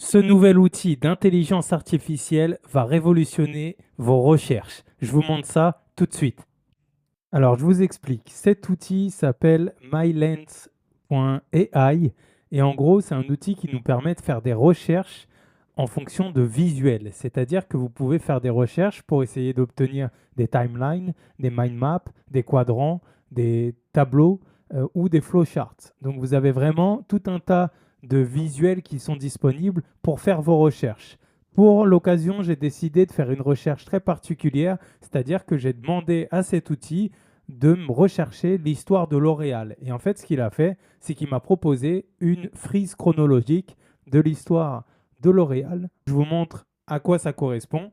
Ce nouvel outil d'intelligence artificielle va révolutionner vos recherches. Je vous montre ça tout de suite. Alors, je vous explique. Cet outil s'appelle mylens.ai et en gros, c'est un outil qui nous permet de faire des recherches en fonction de visuels. C'est-à-dire que vous pouvez faire des recherches pour essayer d'obtenir des timelines, des mind maps, des quadrants, des tableaux ou des flowcharts. Donc, vous avez vraiment tout un tas de visuels qui sont disponibles pour faire vos recherches. Pour l'occasion, j'ai décidé de faire une recherche très particulière, c'est-à-dire que j'ai demandé à cet outil de me rechercher l'histoire de L'Oréal. Et en fait, ce qu'il a fait, c'est qu'il m'a proposé une frise chronologique de l'histoire de L'Oréal. Je vous montre à quoi ça correspond.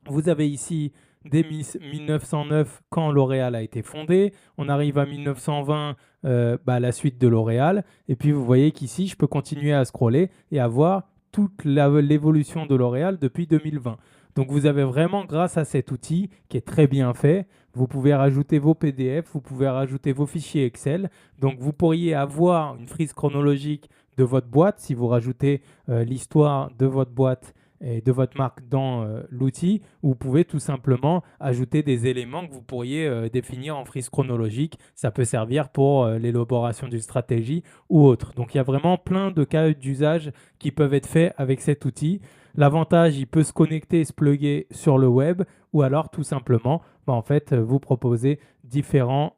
Vous avez ici dès 1909 quand L'Oréal a été fondé. On arrive à 1920, la suite de L'Oréal. Et puis vous voyez qu'ici, je peux continuer à scroller et à voir toute l'évolution de L'Oréal depuis 2020. Donc vous avez vraiment, grâce à cet outil qui est très bien fait, vous pouvez rajouter vos PDF, vous pouvez rajouter vos fichiers Excel. Donc vous pourriez avoir une frise chronologique de votre boîte si vous rajoutez l'histoire de votre boîte et de votre marque dans l'outil. Vous pouvez tout simplement ajouter des éléments que vous pourriez définir en frise chronologique. Ça peut servir pour l'élaboration d'une stratégie ou autre. Donc il y a vraiment plein de cas d'usage qui peuvent être faits avec cet outil. L'avantage, il peut se connecter et se plugger sur le web ou alors tout simplement, vous proposez différents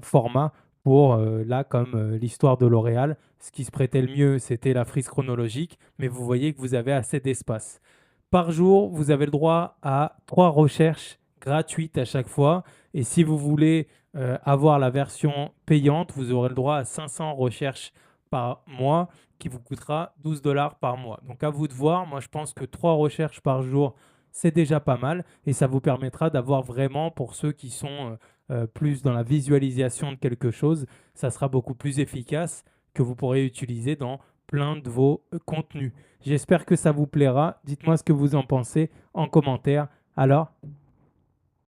formats pour là, comme l'histoire de L'Oréal. Ce qui se prêtait le mieux, c'était la frise chronologique, mais vous voyez que vous avez assez d'espace. Par jour, vous avez le droit à 3 recherches gratuites à chaque fois. Et si vous voulez avoir la version payante, vous aurez le droit à 500 recherches par mois qui vous coûtera 12 dollars par mois. Donc à vous de voir. Moi, je pense que 3 recherches par jour, c'est déjà pas mal. Et ça vous permettra d'avoir vraiment, pour ceux qui sont plus dans la visualisation de quelque chose, ça sera beaucoup plus efficace que vous pourrez utiliser dans plein de vos contenus. J'espère que ça vous plaira. Dites-moi ce que vous en pensez en commentaire. Alors,